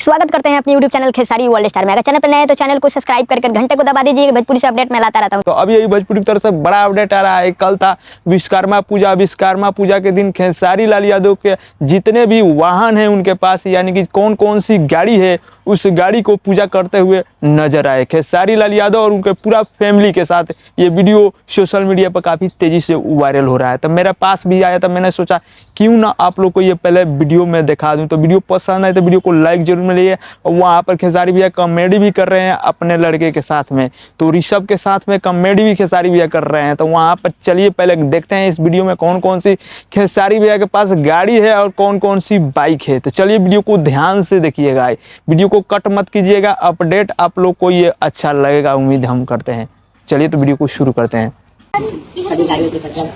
स्वागत करते हैं अपने YouTube channel Khesari world star में। अगर चैनल पर नए हैं तो चैनल को सब्सक्राइब करके घंटे को दबा दीजिए। भोजपुरी से अपडेट मैं लाता रहता हूँ। तो अभी यही भोजपुरी की तरफ से बड़ा अपडेट आ रहा है। कल था विश्वकर्मा पूजा। विश्वकर्मा पूजा के दिन खेसारी लाल यादव के जितने भी वाहन हैं उनके पास, यानी कि कौन कौन सी गाड़ी है, उस गाड़ी को पूजा करते हुए नजर आए खेसारी लाल यादव और उनके पूरा फैमिली के साथ। ये वीडियो सोशल मीडिया पर काफ़ी तेज़ी से वायरल हो रहा है। तो मेरे पास भी आया, तो मैंने सोचा क्यों ना आप लोग को ये पहले वीडियो में दिखा दूं। तो वीडियो पसंद आए तो वीडियो को लाइक जरूर मिलिए। और वहाँ पर खेसारी भैया कॉमेडी भी कर रहे हैं अपने लड़के के साथ में, तो ऋषभ के साथ में कॉमेडी भी खेसारी भैया कर रहे हैं। तो वहाँ पर चलिए पहले देखते हैं इस वीडियो में कौन कौन सी खेसारी भैया के पास गाड़ी है और कौन कौन सी बाइक है। तो चलिए वीडियो को ध्यान से देखिएगा, वीडियो को कट मत कीजिएगा। अपडेट आप लोग को ये अच्छा लगेगा, उम्मीद हम करते हैं। चलिए तो वीडियो को शुरू करते हैं। सभी गाड़ियों की सच्चाई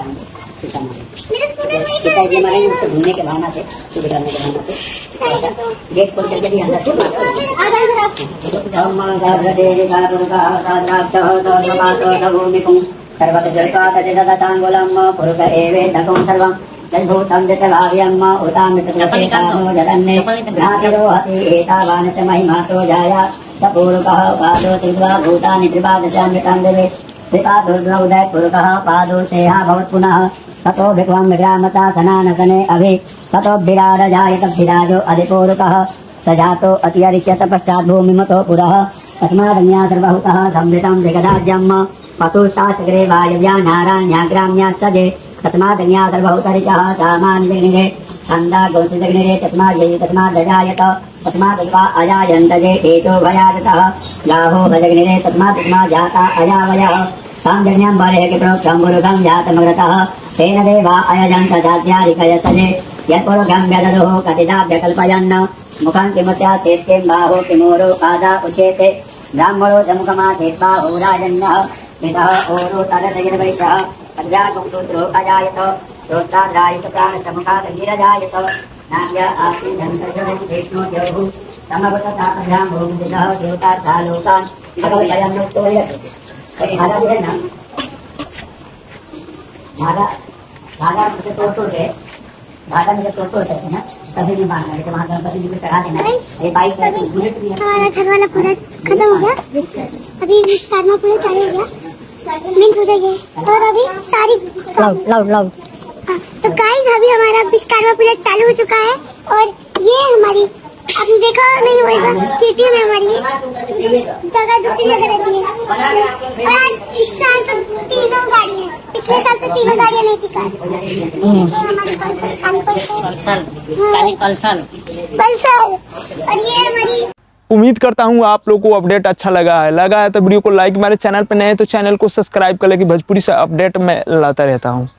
उसको घूमने के भावना से, शुभ करने के भावना से गेट खोल करके भी अंदर से सर्वत जलपात जगदांगुलम पुरुष एवेदकं सर्वं तद्भूतं जठराव्यम् उतामितप्रसेसानो जगन्ने ज्ञातिरोहति एतावानस्य महिमातो जाया सपूरुकः पादो शिवा भूतानि त्रिपादस्यामृतं देवे पिता दुर्गोदय पुरुषः पादो सेहा भवत् पुनः ततो विक्वं विग्रामता सनानसने अभि ततो विराड जायत विराजो अधिपूरुकः सजातो अतियरिष्यत पश्चात् भूमिमतो पुरः तस्मादन्यासर्वहुतः संवृतं जगदाज्यम् पशुस्तासग्रे वायव्या नारायण्याग्राम्या सजे तस्मादन्यासर्वहुतरिचः सामान्यग्निरे छन्दा गोत्रिजग्निरे तस्मादजायत तस्मादुपा अजायन्तजे तेजो भयादतः गाहो भजग्निरे तस्मात् जाता अजावयः तां जन्यं बरे के प्रोक्षं पुरुषं जातमग्रतः तेन देवा अयजन्त जात्यारिकय सजे यत्पुरुषं व्यदधुः कतिदाभ्यकल्पयन् मुखं किमुस्या सेत्किं बाहो किमोरो आदा उचेते ब्राह्मणो समुखमासेत् बाहो राजन्यः पितः ओरो तदतगिर्वैश्यः अजागुंसूत्रो अजायत रोत्राद्रायित प्राणसमुखात् गिरजायत नान्य आसीदन्तर्जनविष्णुद्योः समवतताभ्यां भूमिदितः श्रोतार्थः लोकान् भगवद्भयं मुक्तो यत् धागा मुझे तोड़ के धागा मुझे तोड़ करके ना सभी ने बांधना है। वहाँ गणपति जी को चढ़ा देना है। ये बाइक हमारा घर वाला पूजा खत्म हो गया। अभी विश्वकर्मा पूजा चालू हो गया। मेन पूजा ये और अभी सारी लाउड तो गाइस अभी हमारा विश्वकर्मा पूजा चालू हो चुका है। और ये हमारी आपने देखा नहीं होगा केटीएम है हमारी जगह दूसरी जगह रहती है। और आज इस साल तो तीनों गाड़ी है, पिछले साल तो तीनों गाड़ियाँ नहीं थी। पल्सर और ये हमारी। उम्मीद करता हूँ आप लोग को अपडेट अच्छा लगा है तो वीडियो को लाइक, हमारे चैनल पर नए हैं तो चैनल को सब्सक्राइब कर ले कि भोजपुरी से अपडेट मैं लाता रहता हूँ।